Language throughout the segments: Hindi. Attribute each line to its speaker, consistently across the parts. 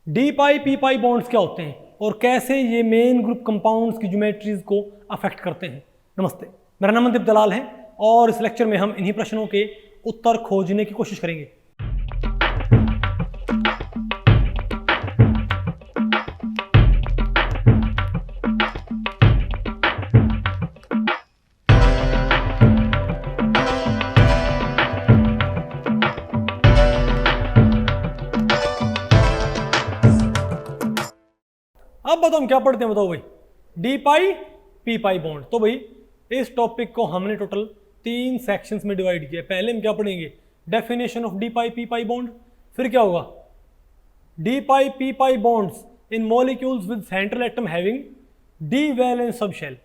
Speaker 1: D pi P pi bonds क्या होते हैं और कैसे ये मेन ग्रुप कंपाउंड्स की ज्योमेट्रीज को अफेक्ट करते हैं। नमस्ते, मेरा नाम मनदीप दलाल है और इस लेक्चर में हम इन्हीं प्रश्नों के उत्तर खोजने की कोशिश करेंगे। अब बताओ हम क्या पढ़ते हैं, बताओ भाई। D pi P pi bond. तो भाई इस टॉपिक को हमने टोटल 3 सेक्शंस में डिवाइड किया। पहले हम क्या पढ़ेंगे, definition of d pi P pi bond. फिर क्या होगा, d pi P pi bonds in molecules with central atom having d valence subshell.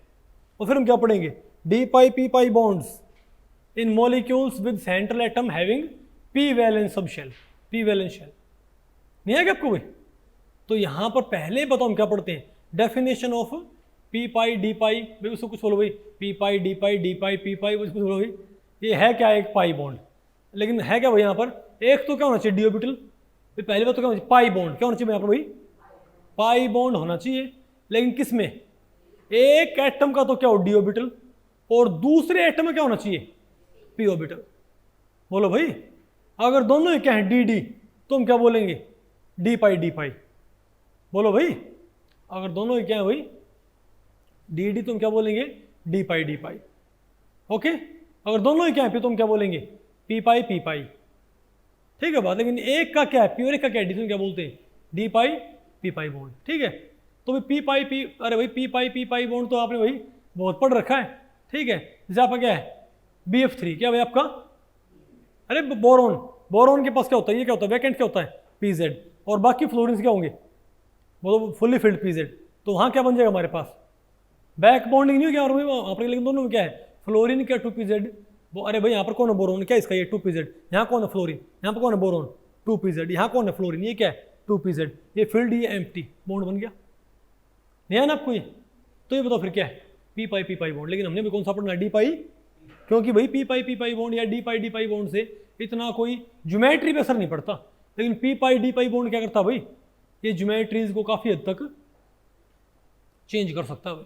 Speaker 1: और फिर हम क्या पढ़ेंगे, d pi P pi bonds in molecules with central atom having p valence subshell, p valence shell. नहीं है क्या आपको भाई? तो यहां पर पहले बताओ हम क्या पढ़ते हैं, definition of P pi D pi. भाई उसको कुछ बोलो भाई, P pi D pi, D pi P pi, कुछ बोलो भाई। ये है क्या, एक पाई बॉन्ड। लेकिन है क्या भाई यहाँ पर, एक तो क्या होना चाहिए, डी ऑर्बिटल। भाई पहली बात तो क्या होना चाहिए, पाई बॉन्ड। क्या होना चाहिए यहाँ पर भाई, पाई बॉन्ड होना चाहिए। लेकिन किस में, एक एटम का तो क्या हो, डी ऑर्बिटल, और दूसरे एटम में क्या होना चाहिए, पी ऑर्बिटल। बोलो भाई, अगर दोनों ही क्या है, डी डी, तो हम क्या बोलेंगे, डी पाई डी पाई। बोलो भाई, अगर दोनों ही क्या है भाई, डी डी, तुम क्या बोलेंगे, डी पाई डी पाई। ओके, अगर दोनों ही क्या है, फिर तुम क्या बोलेंगे, पी पाई पी पाई। ठीक है बात। लेकिन एक का क्या है, पी, और एक का क्या है, डी, तुम क्या बोलते हैं, D pi P pi bond. ठीक है, तो भाई पी पाई पी, अरे भाई पी पाई पी पाई बॉन्ड तो आपने भाई बहुत पढ़ रखा है। ठीक है, जैसे आपका क्या है, BF3, क्या भाई आपका, अरे बोरोन, बोरोन के पास क्या होता है, ये क्या होता है, वैकेंट क्या होता है, PZ, और बाकी फ्लोरीन्स क्या होंगे, वो तो फुल्ली फिल्ड PZ। तो वहाँ क्या बन जाएगा हमारे पास, बैक बॉन्डिंग नहीं हो गया, और भाई वहाँ पर लेकिन दोनों में क्या है, फ्लोरीन क्या 2PZ। वो अरे भाई यहाँ पर कौन है बोरोन, क्या इसका, ये 2PZ। यहाँ कौन है फ्लोरीन, यहाँ पर कौन है बोरोन, 2PZ। यहाँ कौन है फ्लोरीन, ये क्या है 2PZ। ये फील्ड, ये एम्प्टी, बॉन्ड बन गया। नहीं है ना आपको ये? तो ये बताओ फिर क्या है, पी पाई पी पाई बॉन्ड। लेकिन हमने भी कौन सा पढ़ना है, डी पाई, क्योंकि भाई पी पाई पी पाई बॉन्ड या डी पाई बॉन्ड से इतना कोई ज्योमेट्री पे असर नहीं पड़ता। लेकिन P pi D pi bond क्या करता भाई, ये ज्योमेट्रीज को काफ़ी हद तक चेंज कर सकता है।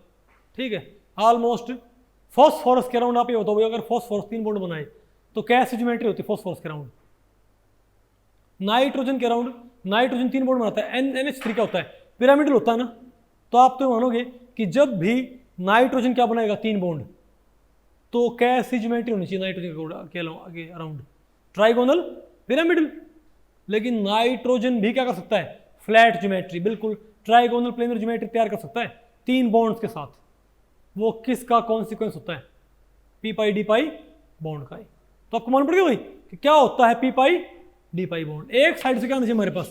Speaker 1: ठीक है, ऑलमोस्ट फॉस्फोरस के राउंड आप ये बताओ भाई, अगर फॉस्फोरस 3 बॉन्ड बनाए तो कैसी ज्योमेट्री होती है फॉस्फोरस के राउंड। नाइट्रोजन के राउंड, नाइट्रोजन 3 बॉन्ड बनाता है, NH3 क्या होता है, पिरामिडल होता है ना। तो आप तो मानोगे कि जब भी नाइट्रोजन क्या बनाएगा 3 बॉन्ड, तो कैसी ज्योमेट्री होनी चाहिए नाइट्रोजन के अराउंड, ट्राइगोनल पिरामिडल। लेकिन नाइट्रोजन भी क्या कर सकता है, फ्लैट ज्योमेट्री, बिल्कुल ट्राइगोनल प्लेनर ज्योमेट्री तैयार कर सकता है 3 बॉन्ड्स के साथ। वो किसका कॉन्सिक्वेंस होता है, P pi D pi bond का ही। तो आपको मालूम पड़ गया भाई कि क्या होता है P pi D pi bond. एक साइड से क्या आना चाहिए हमारे पास,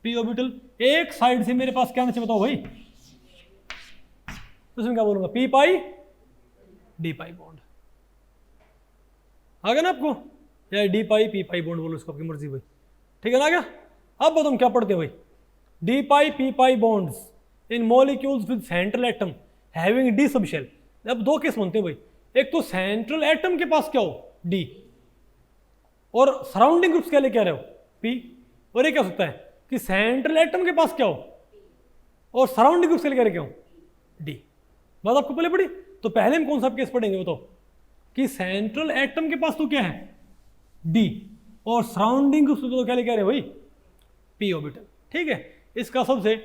Speaker 1: पी ऑर्बिटल, एक साइड से मेरे पास क्या आना चाहिए बताओ भाई, तो इसमें क्या बोलूंगा, P pi D pi bond. आ गया ना आपको, या D pi P pi bond बोलो, इसको आपकी मर्जी भाई। ठीक है ना, आ गया। अब बताओ हम क्या पढ़ते हैं भाई, d pi P pi bonds in molecules with central atom having d subshell. अब 2 केस बनते हैं भाई, एक तो सेंट्रल एटम के पास क्या हो, डी, और सराउंडिंग ग्रुप्स क्या लेके आ रहे हो, पी। और ये क्या हो सकता है कि सेंट्रल एटम के पास क्या हो और सराउंडिंग ग्रुप्स क्या लेके आ रहे, क्या हो, डी। बात आपको पहले पढ़ी। तो पहले हम कौन सा केस पढ़ेंगे बताओ, कि सेंट्रल एटम के पास तो क्या है, डी, और सराउंडिंग ग्रुप्स तो क्या लेके आ रहे हैं भाई, पी ऑर्बिटल। ठीक है, इसका सबसे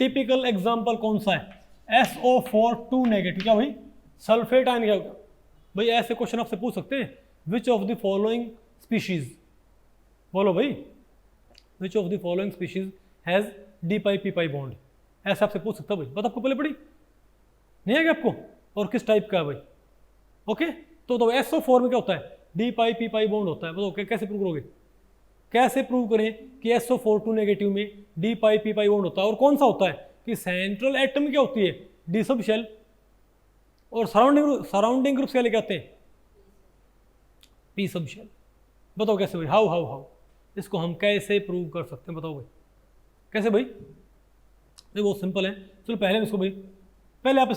Speaker 1: टिपिकल एग्जांपल कौन सा है, SO4 2 नेगेटिव, क्या भाई, सल्फेट आयन। क्या होगा भाई, ऐसे क्वेश्चन आपसे पूछ सकते हैं, which of the following species, बोलो भाई, which of the following species has D pi P pi bond, ऐसे आपसे पूछ सकता है भाई। बात आपको पहले पड़ी नहीं है क्या आपको, और किस टाइप का है भाई। ओके, तो SO4 में क्या होता है, D pi P pi bond होता है। बताओ कैसे प्रूव करोगे, कैसे प्रूव करें कि SO4 2 नेगेटिव में D pi P pi bond होता है। और कौन सा होता है कि सेंट्रल एटम क्या होती है, डी सब शेल, और सराउंडिंग ग्रुप्स क्या लेके आते हैं, पी सब शेल। बताओ कैसे भाई, हाउ हाउ हाउ, इसको हम कैसे प्रूव कर सकते हैं, बताओ भाई कैसे भाई। ये बहुत सिंपल है। चलो पहले इसको भाई, पहले आप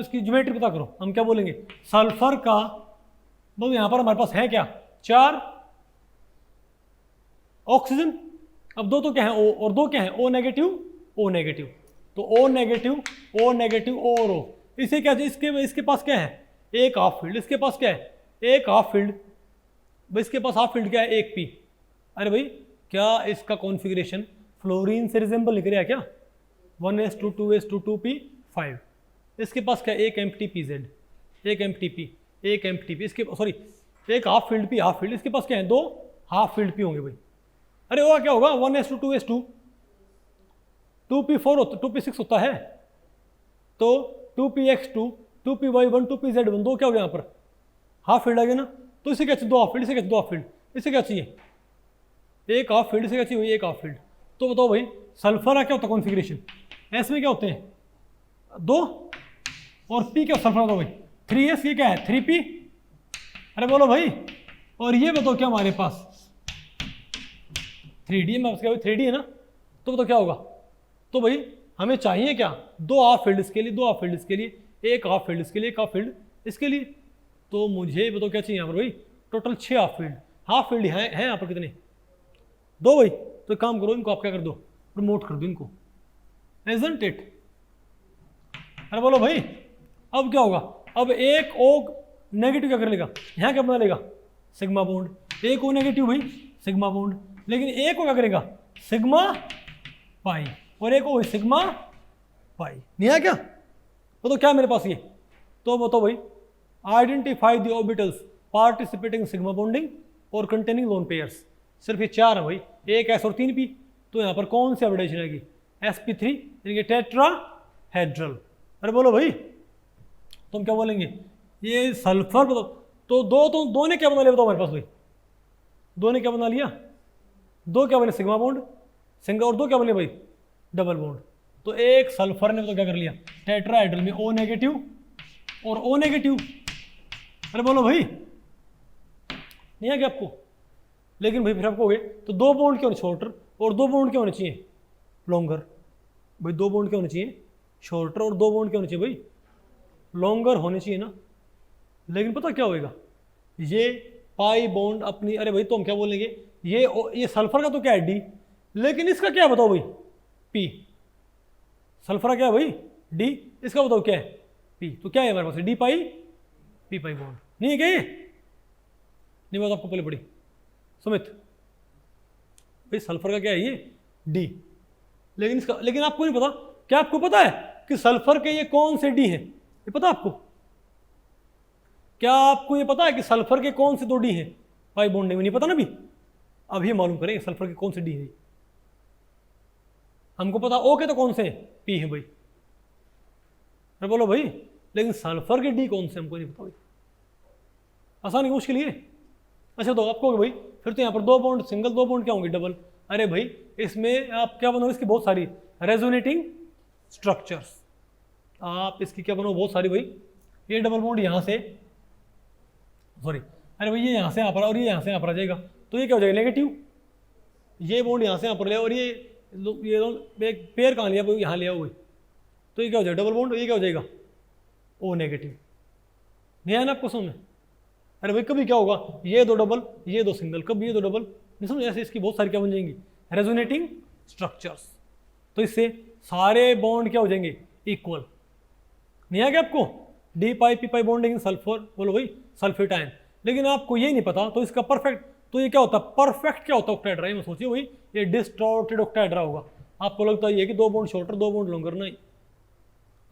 Speaker 1: इसकी ज्योमेट्री पता करो। हम क्या बोलेंगे, सल्फर का, भाई यहां पर हमारे पास है क्या, 4 ऑक्सीजन। अब 2 तो क्या है, O, और 2 क्या है, O नेगेटिव ओ नेगेटिव, तो O negative O negative O और ओ, इसे क्या इसके पास क्या है, एक हाफ फील्ड, इसके पास क्या है, एक हाफ फील्ड, भाई इसके पास हाफ फील्ड क्या है, एक पी। अरे भाई क्या इसका कॉन्फ़िगरेशन फ्लोरीन से रिजेंबल निकल रहा है क्या, 1s2 2s2 2p5। इसके पास क्या, एक एम्प्टी पी जेड, एक एम्प्टी पी, एक एम्प्टी पी, इसके सॉरी एक half field P half field, इसके पास क्या है, दो हाफ फील्ड पी होंगे भाई। अरे वो क्या होगा, 1s2 2s2 2p4 होता, 2p6 होता है, तो 2px2 2py1 2pz1, दो क्या हो गया यहाँ पर हाफ फील्ड आ गया ना, तो इसे क्या चाहिए, दो हाफ फील्ड, इसे क्या दो हाफ फील्ड, इसे क्या चाहिए एक हाफ फील्ड, इसे क्या चाहिए एक हाफ फील्ड। तो बताओ भाई सल्फर का क्या होता है कॉन्फ़िगरेशन, एस में क्या होते हैं दो, और पी क्या सल्फर होता है भाई 3s, ये क्या है 3p। अरे बोलो भाई, और ये बताओ क्या हमारे पास 3d में, 3d है ना, तो बताओ क्या होगा। तो भाई हमें चाहिए क्या, दो हाफ फील्ड इसके लिए, दो हाफ फील्ड इसके लिए, एक हाफ फील्ड इसके लिए, एक हाफ फील्ड इसके लिए। तो मुझे बताओ क्या चाहिए यहाँ पर भाई, टोटल 6 हाफ फील्ड है यहाँ पर कितने, दो भाई। तो काम करो, इनको आप क्या कर दो, प्रमोट कर दो इनको, इजंट इट। अरे बोलो भाई अब क्या होगा, अब एक ओ नेगेटिव क्या कर लेगा, यहाँ क्या बना लेगा सिग्मा बॉन्ड, एक ओ नेगेटिव भाई सिग्मा बॉन्ड, लेकिन एक को क्या करेगा सिग्मा पाई, और एक ओ सिग्मा पाई, नहीं है क्या। तो क्या मेरे पास ये, तो बताओ भाई identify the orbitals participating sigma bonding और कंटेनिंग लोन पेयर्स, सिर्फ ये 4 है भाई, एक एस और 3 पी। तो यहाँ पर कौन सी हाइब्रिडाइजेशन आएगी, sp3 यानी कि टेट्राहेड्रल। अरे बोलो भाई तुम क्या बोलेंगे, ये सल्फर बताओ, तो दो ने क्या बना लिया बताओ हमारे पास भाई, दो ने क्या बना लिया, दो क्या बने सिग्मा बॉन्ड सिंगल, और दो क्या बने भाई डबल बॉन्ड। तो एक सल्फर ने तो क्या कर लिया टेट्राहेड्रल में ओ नेगेटिव और ओ नेगेटिव। अरे बोलो भाई नहीं आ गया आपको, लेकिन भाई फिर आप कहोगे तो दो बॉन्ड क्यों शॉर्टर और दो बॉन्ड क्यों होने चाहिए लॉन्गर, भाई दो बॉन्ड क्यों होने चाहिए शॉर्टर और दो बॉन्ड क्यों होने चाहिए भाई लॉन्गर होने चाहिए ना। लेकिन पता क्या होएगा, ये पाई बॉन्ड अपनी, अरे भाई तो हम क्या बोलेंगे, ये सल्फर का तो क्या है डी, लेकिन इसका क्या बताओ भाई पी, सल्फर का क्या है भाई डी, इसका बताओ क्या है पी। तो क्या है हमारे पास D pi P pi bond, नहीं है क्या ये, नहीं बात आपको पहले पड़ी सुमित भाई, सल्फर का क्या है ये डी, लेकिन इसका, लेकिन आपको नहीं पता, क्या आपको पता है कि सल्फर के ये कौन से डी हैं, ये पता आपको, क्या आपको ये पता है कि सल्फर के कौन से दो डी हैं पाई बॉन्डिंग में, नहीं पता ना अभी, अब ये मालूम करेंगे सल्फर के कौन से डी है। हमको पता ओ के तो कौन से पी है भाई, अरे बोलो भाई, लेकिन सल्फर के डी कौन से हमको नहीं पता भाई, आसान है मुश्किल है। अच्छा तो आपको भाई फिर तो यहाँ पर दो बॉन्ड सिंगल, दो बॉन्ड क्या होंगे डबल। अरे भाई इसमें आप क्या बनाओ, इसकी बहुत सारी रेजोनेटिंग स्ट्रक्चर्स, आप इसकी क्या बनाओ बहुत सारी भाई, ये डबल बॉन्ड यहाँ से सॉरी, अरे भाई ये यहाँ से यहाँ पर और ये यहाँ से यहाँ पर आ जाएगा, तो ये क्या हो जाएगा नेगेटिव, ये बॉन्ड यहाँ से यहाँ पर ले और ये एक पेयर कहाँ लिया यहाँ ले आओ भाई, तो ये क्या हो जाएगा डबल बॉन्ड, ये क्या हो जाएगा ओ नेगेटिव, नहीं है ना आपको समझ में। अरे भाई कभी क्या होगा ये दो डबल ये दो सिंगल, कभी ये दो डबल, नहीं समझ, ऐसे इसकी बहुत सारी क्या बन जाएंगी रेजोनेटिंग स्ट्रक्चर्स, तो इससे सारे बॉन्ड क्या हो जाएंगे इक्वल, नहीं आ गया आपको D pi P pi bonding sulphur, बोलो भाई सल्फेट आयन। लेकिन आपको ये नहीं पता तो इसका परफेक्ट, तो ये क्या होता है परफेक्ट क्या होता है ऑक्टाहेड्रा, ये सोचिए भाई ये डिस्टॉर्टेड ऑक्टाहेड्रा होगा, आपको लगता है ये कि दो बॉन्ड शॉर्टर दो बॉन्ड लॉन्गर, नहीं,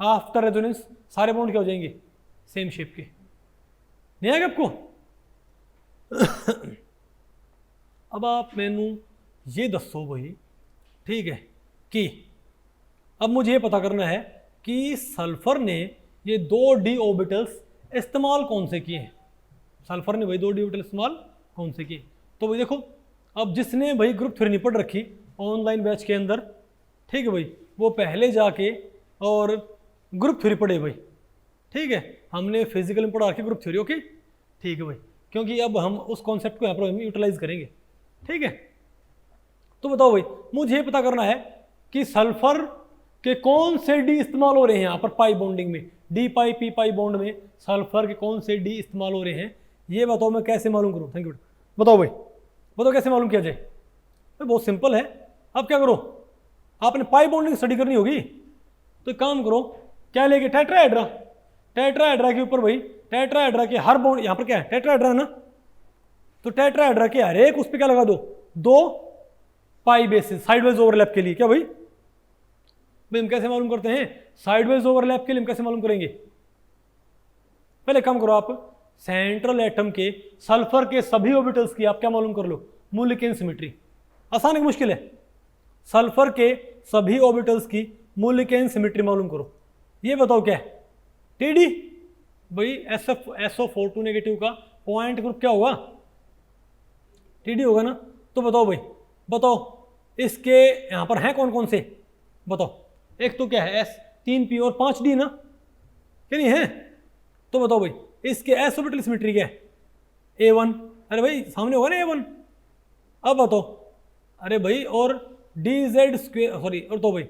Speaker 1: आफ्टर रेजोनेंस सारे बॉन्ड क्या हो जाएंगे सेम शेप के, नहीं आएगा आपको। अब आप मैनू ये दसो भाई ठीक है कि अब मुझे ये पता करना है कि सल्फर ने ये दो डी ऑर्बिटल्स इस्तेमाल कौन से किए हैं, सल्फर ने भाई दो डी ऑर्बिटल इस्तेमाल कौन से किए। तो भाई देखो अब जिसने भाई ग्रुप थ्योरी नहीं पढ़ रखी ऑनलाइन बैच के अंदर, ठीक है भाई, वो पहले जाके और ग्रुप थ्योरी पढ़े भाई, ठीक है, हमने फिजिकल में पढ़ा रखी ग्रुप थ्योरी, ओके ठीक है भाई, क्योंकि अब हम उस कॉन्सेप्ट को यहाँ पर हम यूटिलाइज करेंगे, ठीक है। तो बताओ भाई मुझे पता करना है कि सल्फर के कौन से डी इस्तेमाल हो रहे हैं यहाँ पर पाई बॉन्डिंग में, D pi P pi bond में सल्फर के कौन से डी इस्तेमाल हो रहे हैं, ये बताओ मैं कैसे मालूम करूँ, थैंक यू, बताओ भाई बताओ कैसे मालूम किया जाए। भाई बहुत सिंपल है, अब क्या करो आपने पाई बॉन्डिंग स्टडी करनी होगी, तो एक काम करो, क्या लेके टेट्राहेड्रा, टेट्राहेड्रा के ऊपर भाई टेट्राहेड्रा के हर बॉन्ड, यहाँ पर क्या है टेट्राहेड्रा ना, तो टेट्राहेड्रा के हर एक उस पर क्या लगा दो, 2 पाई बेसिस साइडवेज ओवरलैप के लिए। क्या भाई हम कैसे मालूम करते हैं साइडवेज ओवरलैप के लिए, हम कैसे मालूम करेंगे, पहले काम करो, आप सेंट्रल एटम के सल्फर के सभी ऑर्बिटल्स की आप क्या मालूम कर लो, मूल्यकेन सिमेट्री। आसान है मुश्किल है, सल्फर के सभी ऑर्बिटल्स की मूल्यकेन सिमेट्री मालूम करो। ये बताओ क्या है, टीडी भाई SO42 नेगेटिव का पॉइंट ग्रुप क्या होगा, टीडी होगा ना। तो बताओ भाई, बताओ इसके यहां पर हैं कौन कौन से, बताओ। एक तो क्या है S3P और 5D ना, क्या नहीं है। तो बताओ भाई इसके s ऑर्बिटल सिमेट्री क्या है, A1, अरे भाई सामने होगा ना A1। अब बताओ, अरे भाई और DZ स्क्वेयर सॉरी, और तो भाई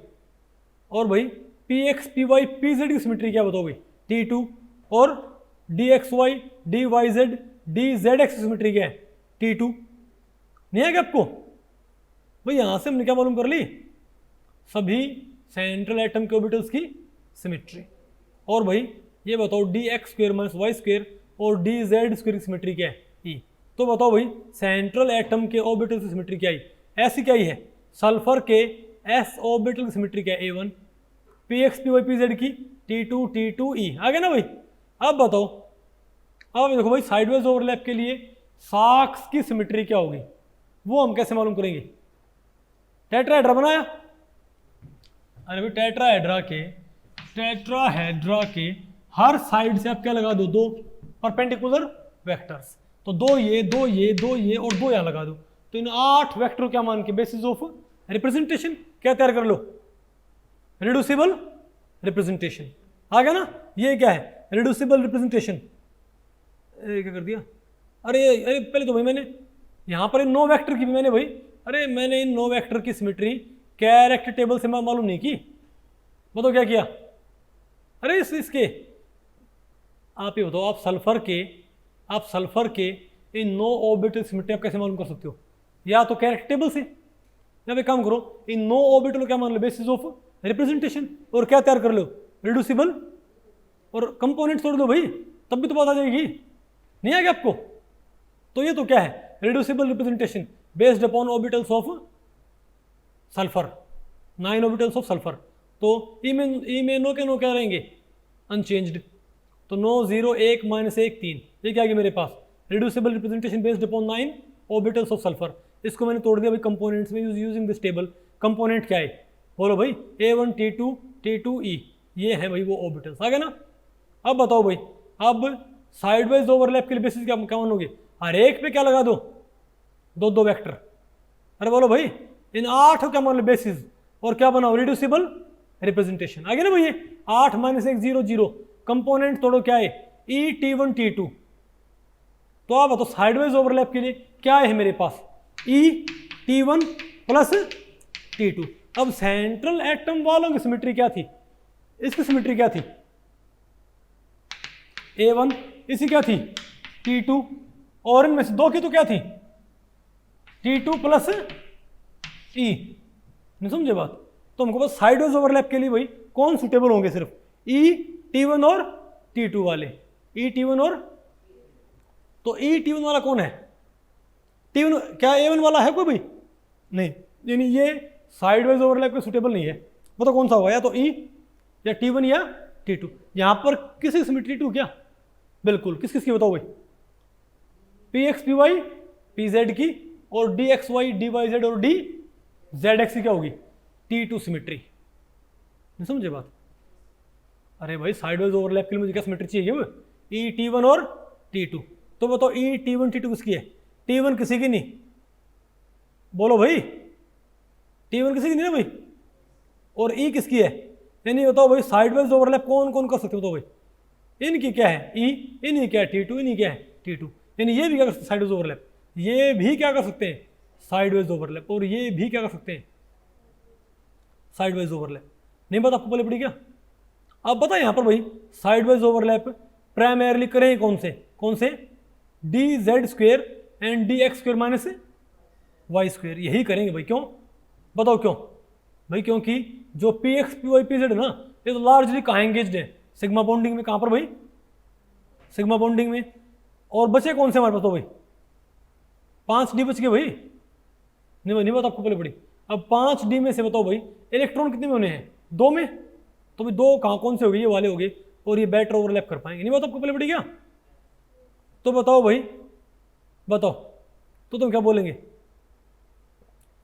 Speaker 1: और भाई PX PY PZ की सिमेट्री क्या बताओ भाई, T2, और DXY DYZ DZX की सिमेट्री क्या है, T2। नहीं है क्या आपको भाई, यहां से हमने क्या मालूम कर ली, सभी सेंट्रल एटम के ऑर्बिटल्स की सिमेट्री। और भाई ये बताओ dx square minus y square और dz स्क्वायर की सिमेट्री क्या है, E। तो बताओ भाई सेंट्रल एटम के ऑर्बिटल की सिमेट्री क्या है, ऐसी क्या ही है, सल्फर के s ऑर्बिटल की सिमेट्री क्या है, A1, px py pz की T2 T2 E। आ गया ना भाई। अब बताओ, अब देखो भाई साइडवेज ओवरलैप के लिए साक्स की सिमेट्री क्या होगी, वो हम कैसे मालूम करेंगे, टेट्राहेड्रा बनाया, अरे भाई टेट्राहेड्रा के हर साइड से आप क्या लगा दो, 2 परपेंडिकुलर वेक्टर्स। तो 2 ये 2 ये 2 ये और 2 यहां लगा दो, तो इन 8 वेक्टर क्या मान के बेसिस ऑफ रिप्रेजेंटेशन क्या तैयार कर लो, रिड्यूसिबल रिप्रेजेंटेशन। आ गया ना, ये क्या है रिड्यूसिबल रिप्रेजेंटेशन। क्या कर दिया, अरे अरे पहले तो भाई मैंने यहां पर इन 9 वेक्टर की भी मैंने भाई, अरे मैंने इन 9 वेक्टर की सिमेट्री कैरेक्टर टेबल से मैं मालूम नहीं की, बताओ क्या किया, अरे इसके आप ये बताओ, आप सल्फर के इन 9 ऑर्बिटल सिमेट्री आप कैसे मालूम कर सकते हो, या तो कैरेक्टर टेबल से, या फिर काम करो इन 9 ऑर्बिटल क्या मान लो बेसिस ऑफ रिप्रेजेंटेशन, और क्या तैयार कर लो रिड्यूसिबल, और कंपोनेंट छोड़ दो भाई, तब भी तो बात आ जाएगी। नहीं आएगा आपको, तो ये तो क्या है reducible representation based upon orbitals of sulphur, 9 orbitals of sulphur. तो ई में नो के नो क्या रहेंगे अनचेंज्ड, तो 9 0 1 -1 3, ये क्या आ गया मेरे पास reducible representation based upon 9 orbitals of sulphur. इसको मैंने तोड़ दिया भाई कंपोनेंट्स में यूजिंग दिस टेबल। कंपोनेंट क्या है बोलो भाई, A1 T2 T2 E, ये है भाई वो ऑर्बिटल्स। आ गया ना। अब बताओ भाई, अब साइडवाइज ओवरलैप के लिए बेसिस क्या मानोगे, हर एक पे क्या लगा दो, 2 वेक्टर। अरे बोलो भाई इन 8 क्या मान लो बेसिस, और क्या बनाओ रिड्यूसिबल रिप्रेजेंटेशन। आ गया ना भैया, 8 -1 0 0, कंपोनेंट तोड़ो क्या है E T1 T2। तो आप बताओ साइडवेज ओवरलैप के लिए क्या है मेरे पास, E T1 प्लस T2। अब सेंट्रल एटम वालों की सिमेट्री क्या थी, इसकी सिमेट्री क्या थी, A1, इसी क्या थी T2, और इनमें से 2 की तो क्या थी T2 प्लस E। नहीं समझे बात, तो हमको बस साइडवेज ओवरलैप के लिए भाई कौन सुटेबल होंगे, सिर्फ E T1 और T2 वाले, E T1 और, तो E T1 वाला कौन है, T1 क्या A1 वाला है कोई भाई नहीं, यानी ये साइडवेज ओवरलैप के सुटेबल नहीं है। बताओ कौन सा होगा, या तो E या T1 या T2। यहां पर किसी सिमेट्री 2 क्या, बिल्कुल किस किस की बताओ भाई, PX PY PZ की, और DXY DYZ और DZX की क्या होगी T2 सिमेट्री। नहीं समझे बात, अरे भाई साइडवेज ओवरलैप के लिए मुझे क्या सिमेट्री चाहिए वो, E T1 और T2। तो बताओ E T1 T2 किसकी है, T1 किसी की नहीं, बोलो भाई T1 किसी की नहीं ना भाई, और E किसकी है, यानी बताओ भाई साइडवेज ओवरलैप कौन कौन कर सकते हो, बताओ भाई इनकी क्या है E, इनकी क्या है T2, इनकी क्या है T2, यानी ये भी क्या कर सकते हैं साइडवेज ओवरलैप, ये भी क्या कर सकते हैं साइडवेज ओवरलैप, और ये भी क्या कर सकते हैं साइडवेज ओवरलैप। नहीं पता आपको पहले पड़ी क्या, अब बता यहां पर भाई साइडवेज ओवरलैप प्राइमरली करें कौन से DZ square and DX square minus Y square, यही करेंगे भाई। क्यों बताओ क्यों, भाई क्योंकि जो p x p y p z है ना, ये तो लार्जली कहाँ एंगेज्ड है, सिग्मा बॉन्डिंग में। कहाँ पर भाई, सिग्मा बॉन्डिंग में। और बचे कौन से हमारे पास, तो भाई 5D बच गए भाई, नहीं भाई नहीं बात आपको पहले पड़ी। अब 5D में से बताओ भाई इलेक्ट्रॉन कितने में होने हैं, 2 में। तो भाई 2 कहाँ कौन से हो गए, ये वाले हो गए, और ये बेटर ओवरलैप कर पाएंगे, नहीं बात आपको पहले पड़ी क्या। तो बताओ भाई, बताओ तो तुम क्या बोलेंगे,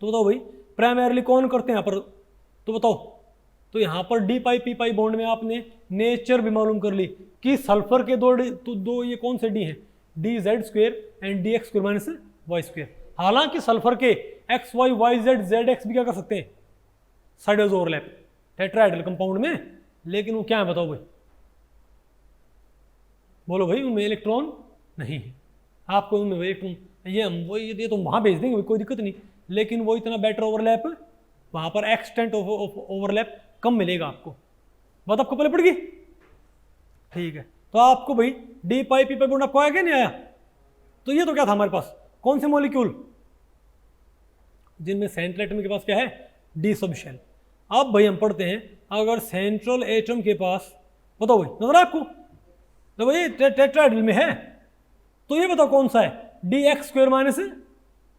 Speaker 1: तो बताओ भाई प्राइमरीली कौन करते हैं यहाँ पर, तो बताओ। तो यहाँ पर D pi P pi bond में आपने नेचर भी मालूम कर ली कि सल्फर के दो ये कौन से डी हैं, d z square and d x square minus y square. हालांकि सल्फर के x y y z z x भी क्या कर सकते हैं, side wise overlap tetrahedral compound में, लेकिन वो क्या है बताओ भाई, बोलो भाई उनमें इलेक्ट्रॉन नहीं है। आपको उनमें इलेक्ट्रॉन ये हम वो ये तो वहाँ भेज देंगे, कोई दिक्कत नहीं, लेकिन वो इतना बेटर ओवरलैप वहाँ पर एक्सटेंट ओवरलैप कम मिलेगा आपको। बात आपको पहले पड़ गई, ठीक है। तो आपको भाई d pi P pi bond आपको आया क्या, नहीं आया। तो ये तो क्या था हमारे पास, कौन से मॉलिक्यूल, जिनमें सेंट्रल एटम के पास क्या है, डी सब शेल। अब भाई हम पढ़ते हैं, अगर सेंट्रल एटम के पास, बताओ भाई नजर आपको, तो भाई टेट्राहेड्रल में है, तो ये बताओ कौन सा है, d x square minus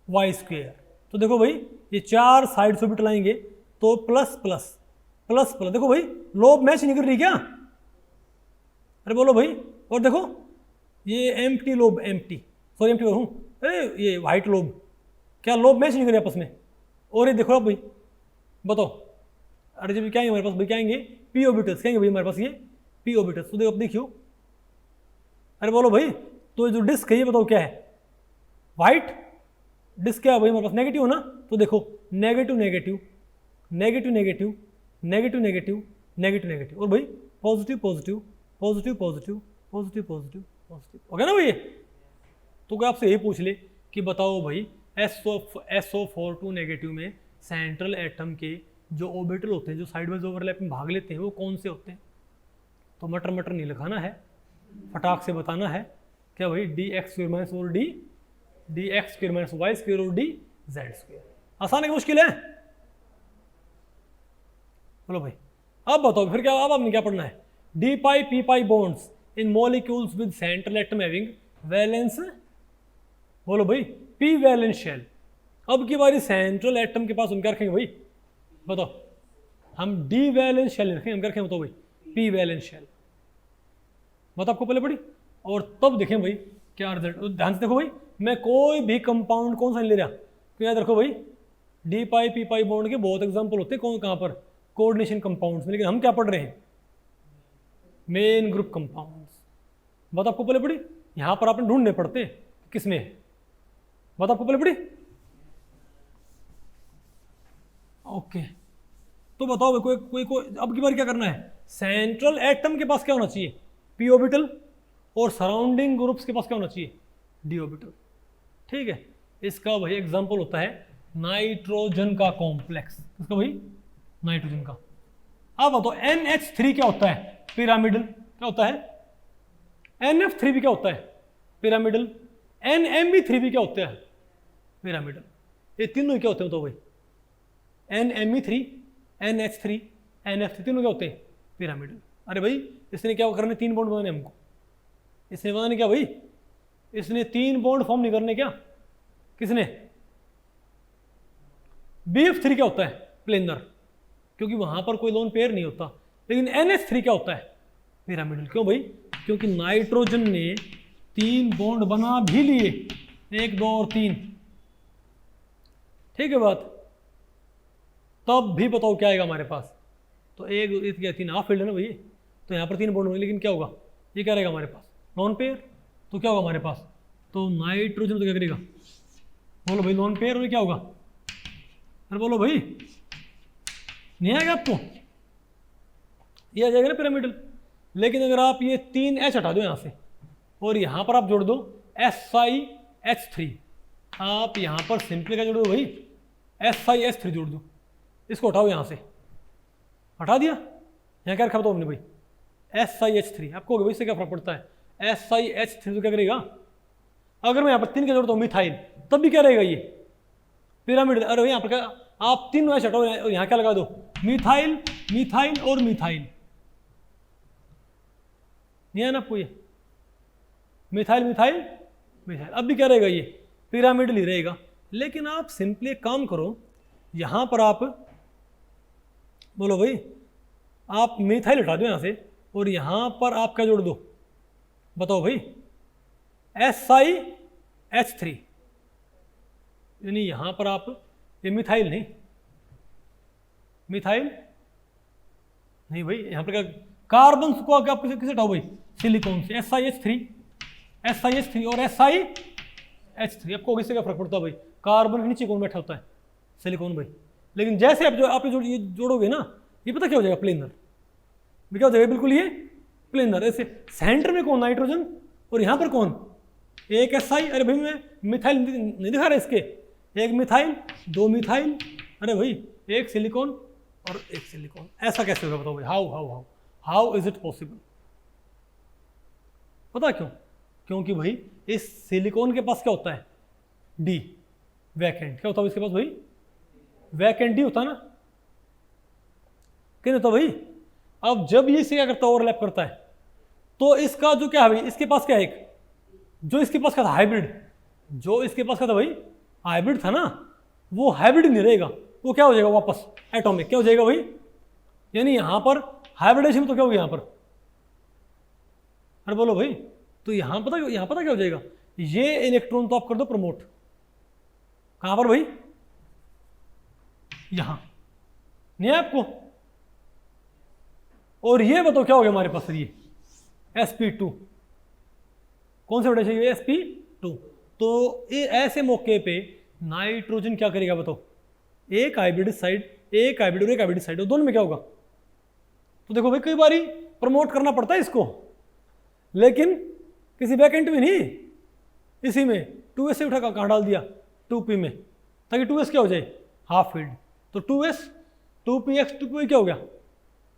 Speaker 1: y square. तो देखो भाई ये 4 साइड से भी टलाएंगे तो प्लस प्लस प्लस प्लस, देखो भाई लोब मैच नहीं कर रही क्या, अरे बोलो भाई। और देखो ये empty lobe, empty sorry empty हूँ, अरे ये वाइट लोब, क्या लोब मैच नहीं कर रही आपस में। और ये देखो आप भाई बताओ, अरे जब क्या है हमारे पास भाई, क्या आएंगे पी ऑर्बिटल्स, क्या भाई हमारे पास ये पी ऑर्बिटल्स। तो देखो अब देखियो, अरे बोलो भाई, तो जो डिस्क है ये बताओ क्या है, वाइट डिस्क क्या है भाई हमारे पास, नेगेटिव हो ना। तो देखो negative negative negative negative negative negative negative negative, और भाई positive positive positive positive positive positive positive, हो गया ना भाई। तो कोई आपसे यही पूछ ले कि बताओ भाई SO4 नेगेटिव में सेंट्रल एटम के जो ऑर्बिटल होते हैं, जो साइड वाइज ओवरलैप में भाग लेते हैं, वो कौन से होते हैं। तो मटर मटर नहीं लिखाना है, फटाक से बताना है क्या भाई, डी एक्स स्क्वेयर माइनस और d x square minus y square और डी जेड स्क्वेयर। आसान है कि मुश्किल है, बोलो भाई। अब बताओ फिर क्या, अब आपने क्या पढ़ना है, D pi P pi bonds in molecules with central atom having valence, बोलो भाई पी वैलेंस शेल। अब की बारी सेंट्रल एटम के पास हम क्या रखेंगे भाई, बताओ, हम डी वैलेंस शेल रखेंगे, हम क्या रखेंगे बताओ भाई, पी वैलेंस शेल। बात आपको पहले पड़ी, और तब देखें भाई क्या रिजल्ट। ध्यान से देखो भाई, मैं कोई भी कंपाउंड कौन सा नहीं ले रहा, तो याद रखो भाई d pi P pi bond के बहुत एग्जांपल होते हैं, कौन कहाँ पर, कोऑर्डिनेशन कंपाउंड्स में, लेकिन हम क्या पढ़ रहे हैं, मेन ग्रुप कंपाउंड्स। बात आपको पहले पड़ी, यहाँ पर आपने ढूंढने पड़ते हैं किसमें है। बात आपको पहले पड़ी, ओके। तो बताओ भाई कोई अब की बार क्या करना है, सेंट्रल एटम के पास क्या होना चाहिए, पी ऑर्बिटल, और सराउंडिंग ग्रुप्स के पास क्या होना चाहिए, डी ऑर्बिटल। ठीक है, इसका भाई एग्जांपल होता है नाइट्रोजन का कॉम्प्लेक्स, इसका भाई नाइट्रोजन का। अब बताओ NH3 क्या होता है, पिरामिडल, क्या होता है, NF3 भी क्या होता है, पिरामिडल, NMe3 भी क्या होता है, पिरामिडल। ये तीनों क्या होते हैं तो भाई, NMe3 NH3 NF3 तीनों क्या होते हैं, पिरामिडल। अरे भाई इसने क्या करने, 3 बॉन्ड बनाने हमको, इसने बनाने क्या भाई, इसने 3 बॉन्ड फॉर्म नहीं करने क्या, किसने, BF3 क्या होता है, प्लेनर, क्योंकि वहां पर कोई लोन पेयर नहीं होता। लेकिन NH3 क्या होता है, पिरामिडल। क्यों भाई, क्योंकि नाइट्रोजन ने 3 बॉन्ड बना भी लिए, 1 2 और 3, ठीक है बात। तब भी बताओ क्या आएगा हमारे पास, तो 1 2 3 हाफ फील्ड है ना भाई, तो यहाँ पर 3 बॉन्ड होंगे, लेकिन क्या होगा, ये क्या रहेगा हमारे पास, नॉन पेयर। तो क्या होगा हमारे पास, तो नाइट्रोजन तो क्या करेगा, बोलो भाई नॉन पेयर, और क्या होगा, अरे बोलो भाई, नहीं आएगा आपको, ये आ जाएगा ना पिरामिडल। लेकिन अगर आप ये 3H हटा दो यहाँ से, और यहाँ पर आप जोड़ दो SiH3, आप यहाँ पर सिंपली क्या जोड़ दो भाई, SiH3 जोड़ दो, इसको हटाओ यहाँ से, हटा दिया, यहाँ क्या रखा बताओ हमने भाई, SiH3। आपको भाई इससे क्या फर्क पड़ता है, SiH3 तो क्या करेगा, अगर मैं यहाँ पर 3 क्या जोड़ता हूँ मिथाइल, तब भी क्या रहेगा ये, पिरामिड। अरे यहाँ पर क्या आप तीन वैसे हटाओ और यहाँ क्या लगा दो, मिथाइल, मिथाइल और मिथाइल। नहीं है ना आपको ये, मिथाइल मिथाइल मिथाइल। अब भी क्या रहेगा, ये पिरामिडल ही रहेगा। लेकिन आप सिंपली एक काम करो, यहाँ पर आप बोलो भाई आप मिथाइल हटा दो यहाँ से और यहाँ पर आप क्या जोड़ दो, बताओ भाई, SiH3, यानी यहाँ पर आप ये मिथाइल नहीं, मिथाइल नहीं भाई, यहाँ पर क्या कार्बन को आप किसे हटाओ भाई, सिलिकॉन से, SiH3 और SiH3। आपको किससे क्या फर्क पड़ता है भाई, कार्बन के नीचे कौन बैठा होता है, सिलिकॉन भाई। लेकिन जैसे आप ये जोड़ोगे ना, ये पता क्या हो जाएगा, प्लेनर। क्या हो जाएगा, बिल्कुल ये प्लेनर। ऐसे सेंटर में कौन, नाइट्रोजन, और यहाँ पर कौन, एक SI। अरे भाई मैं मिथाइल नहीं दिखा रहा इसके, एक मिथाइल, दो मिथाइल, अरे भाई एक सिलिकॉन और एक सिलिकॉन। ऐसा कैसे होगा बताओ भाई, हाउ इज इट पॉसिबल। पता क्यों, क्योंकि भाई इस सिलिकॉन के पास क्या होता है, डी, वैकेंट। क्या होता है इसके पास भाई, वैकेंट डी होता है ना, क्या होता भाई। अब जब ये क्या करता है, ओवरलैप करता है, तो इसका जो क्या है भाई, इसके पास क्या है, एक जो इसके पास क्या था, हाइब्रिड, जो इसके पास क्या था भाई, हाइब्रिड था ना, वो हाइब्रिड नहीं रहेगा, वो क्या हो जाएगा वापस एटॉमिक। क्या हो जाएगा भाई, यानी यहां पर हाइब्रिडेशन तो क्या होगा यहां पर, अरे बोलो भाई, तो यहां पता क्या हो जाएगा, ये इलेक्ट्रॉन तो आप कर दो प्रमोट, कहां पर भाई, यहां, नहीं है आपको। और ये बताओ क्या हो गया हमारे पास, ये sp2, कौन सा बेटा चाहिए, sp2। तो ये ऐसे मौके पे नाइट्रोजन क्या करेगा बताओ, एक हाइब्रिड साइड, एक हाइब्रिड और एक हाइब्रिड साइड, दोनों में क्या होगा। तो देखो भाई, कई बारी प्रमोट करना पड़ता है इसको, लेकिन किसी वैकेंट में नहीं, इसी में 2s से उठा कहाँ डाल दिया, 2p में, ताकि 2s क्या हो जाए, हाफ फील्ड। तो 2s 2px 2p क्या हो गया,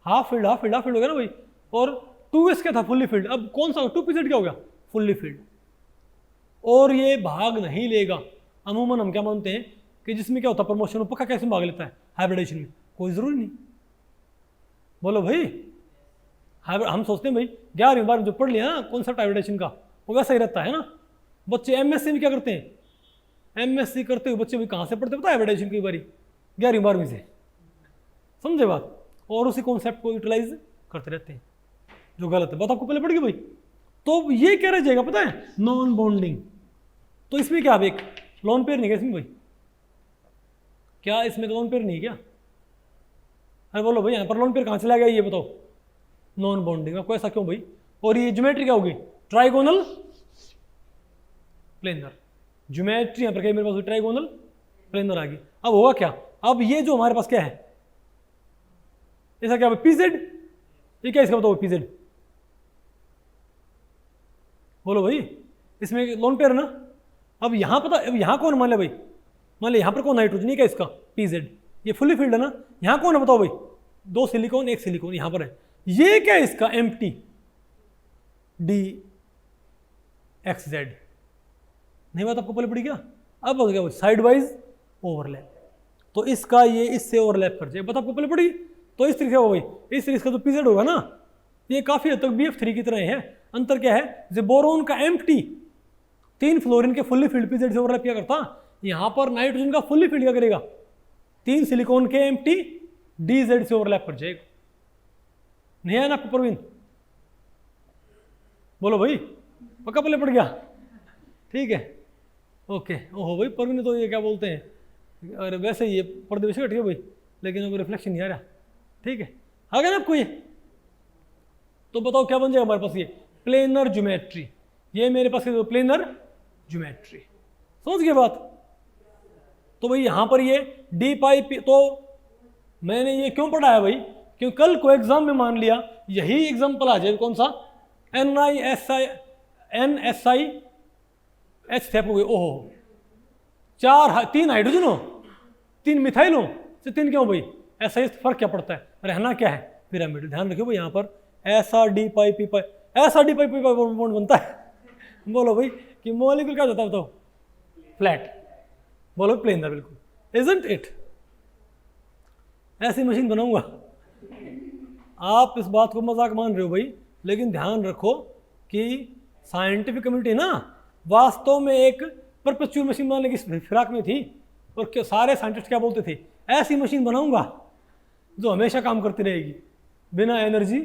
Speaker 1: हाफ फील्ड हो गया ना भाई। और 2s क्या था, फुल्ली फील्ड। अब कौन सा 2pz क्या हो गया, फुल्ली फील्ड। और ये भाग नहीं लेगा। अमूमन हम क्या मानते हैं कि जिसमें क्या होता है प्रमोशन, पक्का कैसे भाग लेता है, हाइब्रिडेशन में, कोई जरूरी नहीं। बोलो भाई, हम सोचते हैं भाई 11वीं बार जो पढ़ लिया ना कॉन्सेप्ट हाइब्रिडेशन का, वो वैसा ही रहता है ना। बच्चे एमएससी में क्या करते हैं, एमएससी करते हुए बच्चे भाई कहाँ से पढ़ते पता है, हाइब्रिडेशन की बारी 11वीं 12वीं से, समझे बात। और उसी कॉन्सेप्ट को यूटिलाइज करते रहते हैं, जो गलत है। बात आपको पहले पड़ गई भाई। तो ये क्या रह जाएगा पता है, नॉन बॉन्डिंग। तो इसमें क्या, एक लोन पेयर नहीं क्या इसमें भाई, क्या इसमें लोन पेयर नहीं क्या, अरे बोलो भाई यहाँ पर लोन पेयर कहाँ चला गया, ये बताओ, नॉन बॉन्डिंग। आपको ऐसा क्यों भाई। और ये ज्योमेट्री क्या होगी, ट्राइगोनल प्लेनर। ज्योमेट्री यहाँ पर क्या, मेरे पास ट्राइगोनल प्लेनर आ गई। अब होगा क्या, अब ये जो हमारे पास क्या है, ऐसा क्या पीजेड, ये क्या इसका बताओ, पीजेड। बोलो भाई, इसमें लोन पेयर ना। अब यहां पता, अब यहां कौन, मान ले भाई, मान ले यहां पर कौन, नाइट्रोजन क्या इसका, पीजेड, ये फुली फील्ड है ना। यहां कौन है बताओ भाई, दो सिलिकॉन एक सिलिकॉन यहां पर है। ये क्या है इसका, एम्प्टी, डी एक्स जेड। नहीं बात आपको पहले पड़ी क्या। अब हो गया भाई साइड वाइज ओवरलैप, तो इसका ये इससे ओवरलैप कर जाए, बात आपको पहले पड़ी। तो इस तरीके हो भाई, इस तरीके का जो पीजेड होगा ना, ये काफी हद तक BF3 की तरह है। अंतर क्या है, जो बोरोन का एम्प्टी 3 फ्लोरीन के फुल्ली फील्ड पीजेड से ओवरलैप क्या करता, यहां पर नाइट्रोजन का फुल्ली फील्ड क्या करेगा, 3 सिलिकॉन के एम्प्टी DZ से ओवरलैप कर जाएगा। नहीं है ना आपको प्रवीण, बोलो भाई, पक्का पहले पड़ गया, ठीक है, ओके। ओहो भाई प्रवीण तो ये क्या बोलते हैं, अरे वैसे ये पर्दे वैसे कट गए भाई, लेकिन अब रिफ्लेक्शन नहीं आ रहा, ठीक है, आ गया ना आपको ये। तो बताओ क्या बन जाएगा हमारे पास, ये प्लेनर ज्योमेट्री। ये मेरे पास प्लेनर ज्योमेट्री, समझ गए बात। तो भाई यहां पर ये डी पाई पी, तो मैंने ये क्यों पढ़ा है भाई, क्योंकि कल को एग्जाम में मान लिया यही एग्जाम्पल आ जाए, कौन सा, NiSiH हो गए, ओहो 3 हाइड्रोजन हो, 3 मिथाइल हो, 3 क्यों भाई, ऐसा फर्क क्या पड़ता है, रहना क्या है, पिरामिड। ध्यान रखियो भाई, यहाँ पर ऐसा डी पाई पी पाई, ऐसा D pi P pi bond बनता है। बोलो भाई कि मॉलिक्यूल क्या होता है बताओ, फ्लैट, बोलो प्लेनर, बिल्कुल, इजंट इट। ऐसी मशीन बनाऊंगा। आप इस बात को मजाक मान रहे हो भाई, लेकिन ध्यान रखो कि साइंटिफिक कम्युनिटी ना वास्तव में एक परपेचुअल मशीन बनाने की फिराक में थी, और क्या सारे साइंटिस्ट क्या बोलते थे, ऐसी मशीन बनाऊंगा जो हमेशा काम करती रहेगी बिना एनर्जी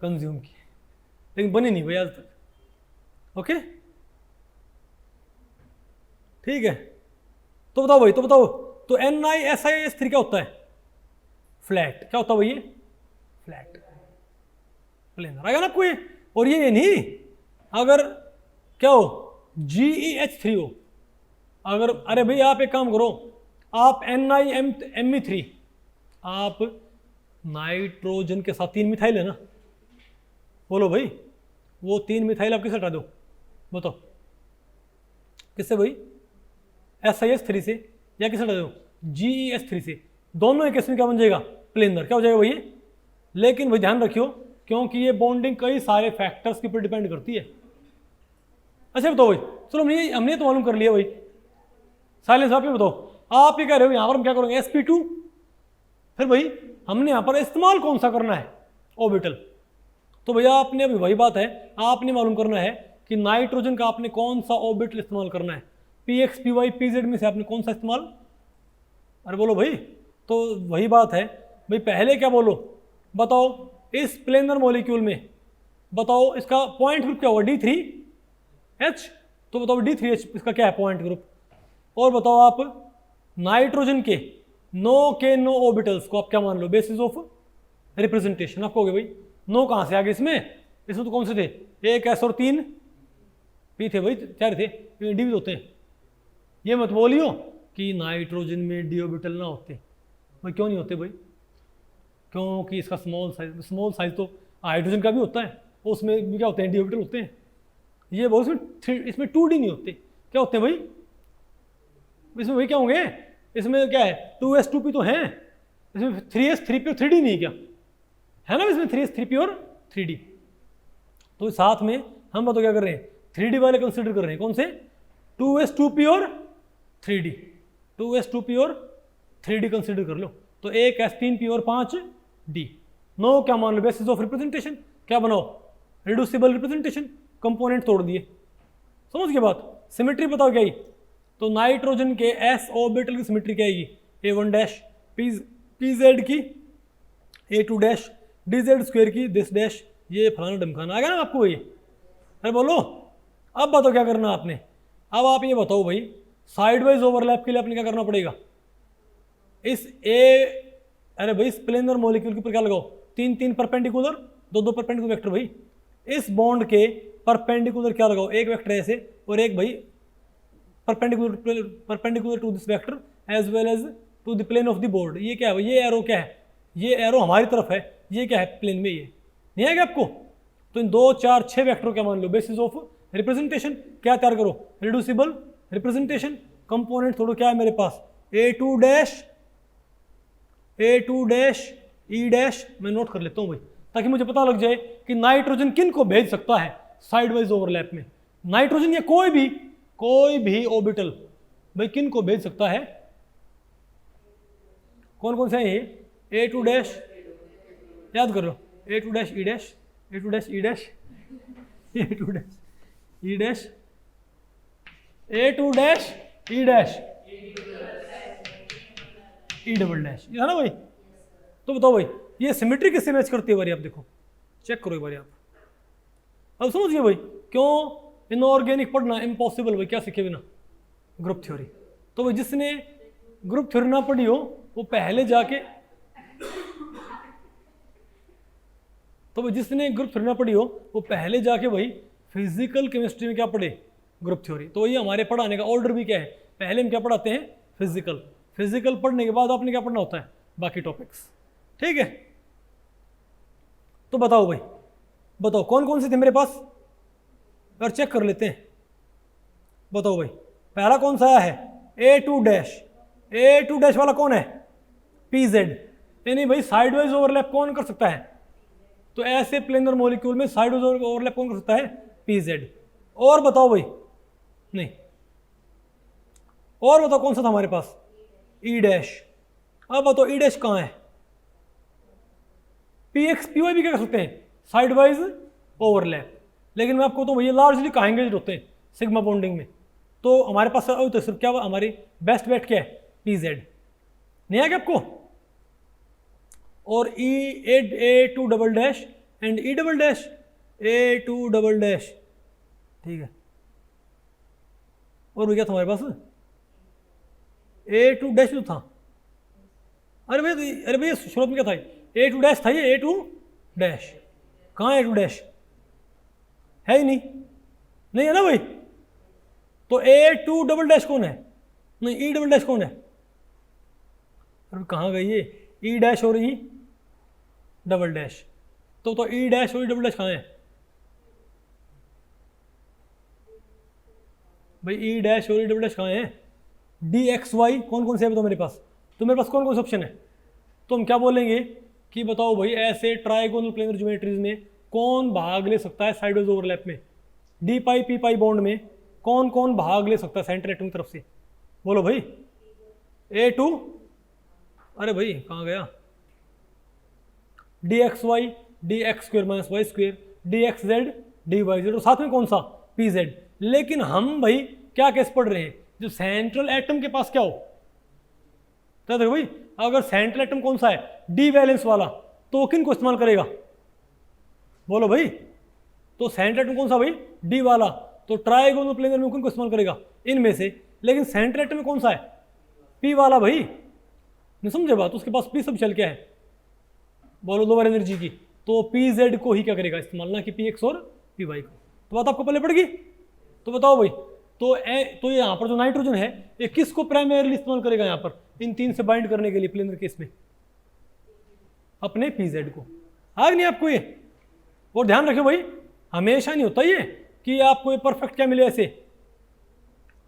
Speaker 1: कंज्यूम किए, लेकिन बनी नहीं भाई आज तक। ओके ठीक है, तो बताओ भाई, तो NiSiS3 क्या होता है? फ्लैट। क्या होता है भाई? ये फ्लैट प्लेनर आएगा ना आपको ये। और ये नहीं, अगर क्या हो GeH3 हो, अगर अरे भाई आप एक काम करो, आप NiMe3, आप नाइट्रोजन के साथ 3 मिथाइल है ना, बोलो भाई वो 3 मिथाइल आप किसे हटा दो? बताओ किससे भाई? SiS3 से, या किसे हटा दो? GeH3 से। दोनों एक में क्या बन जाएगा? प्लेनर। क्या हो जाएगा भाई? लेकिन भाई ध्यान रखियो, क्योंकि ये बॉन्डिंग कई सारे फैक्टर्स के ऊपर डिपेंड करती है। अच्छा बताओ भाई, चलो हमने तो मालूम कर लिया भाई। साइलेंस आप ये बताओ, आप ये कह रहे हो यहाँ पर हम क्या करेंगे? sp2। फिर भाई हमने यहाँ पर इस्तेमाल कौन सा करना है? ऑर्बिटल। तो भैया आपने अभी वही बात है, आपने मालूम करना है कि नाइट्रोजन का आपने कौन सा ऑर्बिटल इस्तेमाल करना है। px py pz में से आपने कौन सा इस्तेमाल? अरे बोलो भाई। तो वही बात है भाई, पहले क्या बोलो बताओ, इस प्लेनर मॉलिक्यूल में बताओ इसका पॉइंट ग्रुप क्या होगा? D3H। तो बताओ D3H इसका क्या है पॉइंट ग्रुप? और बताओ आप नाइट्रोजन के नो ऑर्बिटल्स को आप क्या मान लो? Basis of representation. आप कहोगे भाई नो कहाँ से आ गए इसमें तो कौन से थे? एक S और 3 P थे भाई, 4 थे, डी भी होते हैं। ये मत बोलियो कि नाइट्रोजन में डी ऑर्बिटल ना होते भाई। क्यों नहीं होते भाई? क्योंकि इसका स्मॉल साइज तो हाइड्रोजन का भी होता है, उसमें भी क्या होते हैं? डी ऑर्बिटल होते हैं। ये बहुत इसमें 2D नहीं होते। क्या होते हैं भाई इसमें? भाई क्या होंगे इसमें? क्या है? 2s2p तो हैं इसमें, 3s3p और 3d नहीं क्या है ना इसमें? 3s3p और 3d। तो साथ में हम बताओ क्या कर रहे हैं? 3d वाले कंसिडर कर रहे हैं। कौन से? 2s2p और 3d। 2s2p और 3d कंसिडर कर लो। तो एक s3p और 5d। नो क्या मान लो? Basis of representation. क्या बनाओ? रिड्यूसिबल रिप्रेजेंटेशन, कंपोनेंट तोड़ दिए। समझ गए बात? सिमेट्री बताओ क्या ही? तो नाइट्रोजन के s ऑर्बिटल की सिमेट्री क्या आएगी? a1 डैश pz की, a2 डैश dz स्क्वायर की, दिस डैश, ये फलाना ढमकाना आ गया ना आपको ये? अरे बोलो अब बताओ क्या करना आपने? अब आप ये बताओ भाई, साइड वाइज ओवरलैप के लिए आपने क्या करना पड़ेगा? अरे भाई इस प्लेनर मॉलिक्यूल के ऊपर क्या लगाओ? 3 परपेंडिकुलर, 2 परपेंडिकुलर वेक्टर भाई। इस बॉन्ड के परपेंडिकुलर क्या लगाओ? एक वेक्टर ऐसे, और एक भाई perpendicular to this vector as well as to the plane of the board. ये क्या है? ये एरो क्या है? ये एरो हमारी तरफ है, ये क्या है? प्लेन में। ये नहीं आएगा आपको? तो इन 2 4 6 वेक्टर क्या मान लो? Basis of representation. क्या तैयार करो? Reducible representation. कंपोनेंट थोड़ा क्या है मेरे पास? a2 dash e dash. मैं नोट कर लेता हूं भाई, ताकि मुझे पता लग जाए कि नाइट्रोजन किन को भेज सकता है साइड वाइज ओवरलैप में। नाइट्रोजन या कोई भी ऑर्बिटल भाई किन को भेज सकता है? कौन कौन से हैं ये? a2 डैश, याद कर लो, a2 dash e dash, a2 dash e dash, a2 dash e dash, a2 dash e dash, e double dash, है ना भाई? तो बताओ भाई ये सिमेट्री किससे मैच करती है? बारी आप देखो, चेक करो एक बारी आप। अब समझ गए भाई क्यों इनऑर्गेनिक पढ़ना इम्पॉसिबल भाई? क्या सीखे बिना? Group theory. तो भाई जिसने ग्रुप थ्योरी ना पढ़ी हो वो पहले जाके, भाई फिजिकल केमिस्ट्री में क्या पढ़े? Group theory. तो ये हमारे पढ़ाने का ऑर्डर भी क्या है? पहले हम क्या पढ़ाते हैं? फिजिकल पढ़ने के बाद आपने क्या पढ़ना होता है? बाकी टॉपिक्स। ठीक है, तो बताओ भाई, बताओ कौन कौन से थे मेरे पास? और चेक कर लेते हैं। बताओ भाई पहला कौन सा आया है? a2 डैश वाला कौन है? pz। यानी भाई साइड वाइज ओवरलैप कौन कर सकता है? तो ऐसे प्लेनर मॉलिक्यूल में साइड वाइज ओवरलैप कौन कर सकता है? pz। और बताओ भाई, नहीं और बताओ कौन सा था हमारे पास? e dash. अब बताओ e डैश कहाँ है? पी एक्स पी वाई भी क्या कर सकते हैं, साइड वाइज ओवरलैप। लेकिन मैं आपको तो भैया लार्जली कहाँ एंगेज होते हैं सिग्मा बॉन्डिंग में, तो हमारे पास तो सिर्फ क्या हुआ, हमारी बेस्ट बेट क्या है, पी जेड। नहीं आ गया आपको? और A two double dash and E double dash, A two double dash, ठीक है। और वो क्या था हमारे पास, ए टू डैश तो था। अरे भैया शुरुआत में क्या था, ए टू डैश था, ये ए टू डैश कहाँ है, ए टू डैश है ही नहीं है ना भाई। तो ए टू डबल डैश कौन है, नहीं ई डबल डैश कौन है, अरे कहाँ गई ये, ई डैश और ई डबल डैश, तो ई डैश और ई डबल डैश कहाँ है भाई, ई डैश और ई डबल डैश कहाँ है, डी एक्स वाई कौन कौन से है बताओ मेरे पास, तो मेरे पास कौन कौन से ऑप्शन है। तो हम क्या बोलेंगे कि बताओ भाई ऐसे ट्राइगोनल प्लेनर ज्योमेट्रीज में कौन भाग ले सकता है साइडवेज ओवरलैप में, D pi P pi bond में कौन कौन भाग ले सकता है सेंटर एटम की तरफ से, बोलो भाई। ए टू, अरे भाई कहाँ गया, d x y, d x square minus y square, d x z, d y z, और साथ में कौन सा, पी जेड। लेकिन हम भाई क्या केस पढ़ रहे हैं, जो सेंट्रल एटम के पास क्या हो, तो देखो भाई अगर सेंट्रल एटम कौन सा है, डी वैलेंस वाला, तो किन को इस्तेमाल करेगा, बोलो भाई। तो सेंट्रल एटम कौन सा भाई, डी वाला, तो ट्राइगोनल प्लेनर में किन को इस्तेमाल करेगा, इनमें से। लेकिन सेंट्रल एटम में कौन सा है, पी वाला भाई, नहीं समझे बात, उसके पास पी सब चल क्या है, बोलो लोअर एनर्जी की, तो पी जेड को ही क्या करेगा इस्तेमाल, ना कि पी एक्स और पी वाई को। तो बात आपको पहले पड़ गई। तो बताओ भाई, तो यहाँ पर जो नाइट्रोजन है ये किसको प्राइमरीली इस्तेमाल करेगा यहाँ पर, इन तीन से बाइंड करने के लिए प्लेनर केस में, अपने पी जेड को। आ नहीं आपको ये, और ध्यान रखियो भाई हमेशा नहीं होता ये कि आपको ये परफेक्ट क्या मिले ऐसे।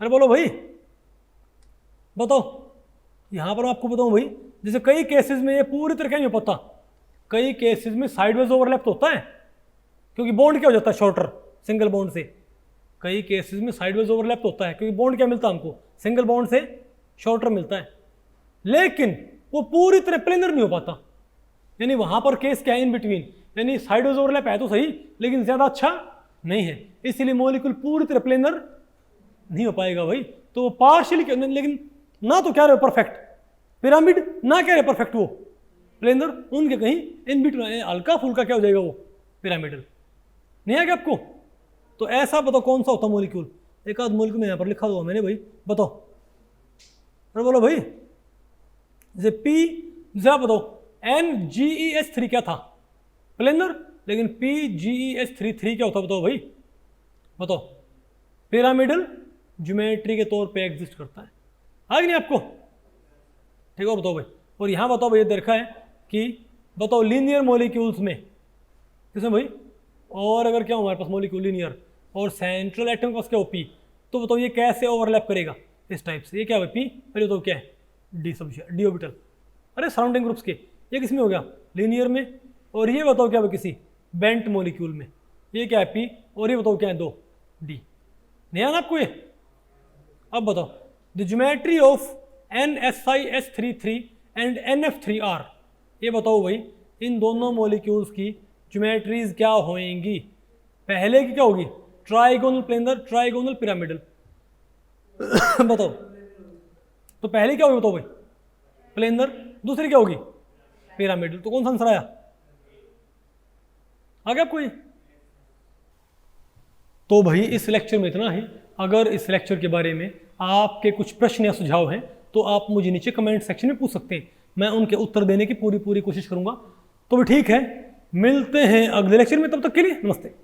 Speaker 1: अरे बोलो भाई, बताओ यहां पर आपको बताऊं भाई, जैसे कई केसेस में ये पूरी तरह नहीं हो पाता, कई केसेस में साइडवेज ओवरलैप तो होता है, क्योंकि बॉन्ड क्या हो जाता है शॉर्टर सिंगल बॉन्ड से। कई केसेस में साइडवेज ओवरलैप तो होता है, क्योंकि बॉन्ड क्या मिलता है हमको, सिंगल बॉन्ड से शॉर्टर मिलता है, लेकिन वो पूरी तरह प्लेनर नहीं हो पाता। यानी वहां पर केस क्या है, इन बिटवीन, यानी साइडवेज ओवरलैप है तो सही, लेकिन ज्यादा अच्छा नहीं है, इसीलिए मॉलिक्यूल पूरी तरह प्लेनर नहीं हो पाएगा भाई। तो पार्शियली, लेकिन ना तो क्या रहे परफेक्ट पिरामिड, ना क्या रहे परफेक्ट वो प्लेनर, उनके कहीं इन बिटवीन हल्का फुल्का क्या हो जाएगा वो पिरामिडल। नहीं आएगा आपको? तो ऐसा बताओ कौन सा होता मॉलिक्यूल, एक आध मॉलिक्यूल में यहाँ पर लिखा हुआ मैंने भाई, बताओ। अरे बोलो भाई, जैसे पी, जैसे आप बताओ NGEH3 क्या था, प्लेनर, लेकिन PGEH3 क्या होता बताओ भाई, बताओ। पिरामिडल ज्योमेट्री के तौर पे एग्जिस्ट करता है। आगे नहीं आपको? ठीक है, बताओ भाई। और यहाँ बताओ भाई, देखा है कि बताओ लीनियर मॉलिक्यूल्स में किसमें भाई, और अगर क्या हमारे पास मॉलिक्यूल लीनियर और सेंट्रल एटम के पास क्या हो पी, तो बताओ ये कैसे ओवरलैप करेगा इस टाइप से। ये क्या है पी, अरे बताओ क्या है, डी सब डी ऑर्बिटल, अरे सराउंडिंग ग्रुप्स के, ये किसमें हो गया, लीनियर में। और ये बताओ क्या है किसी बेंट मॉलिक्यूल में, ये क्या है पी, और ये बताओ क्या है दो डी। नहीं आना आपको ये? अब बताओ the geometry of NSiH33 and NF3R, ये बताओ भाई इन दोनों मॉलिक्यूल्स की ज्योमेट्रीज क्या होएंगी। पहले की क्या होगी, ट्राइगोनल प्लेनर, ट्राइगोनल पिरामिडल। बताओ, तो पहले क्या होगी बताओ भाई, प्लेनर, दूसरी क्या होगी पिरामिडल। तो कौन सा आंसर आया, आ गया आपको ये? तो भाई इस लेक्चर में इतना ही। अगर इस लेक्चर के बारे में आपके कुछ प्रश्न या सुझाव हैं तो आप मुझे नीचे कमेंट सेक्शन में पूछ सकते हैं, मैं उनके उत्तर देने की पूरी कोशिश करूंगा। तो भी ठीक है, मिलते हैं अगले लेक्चर में, तब तक के लिए नमस्ते।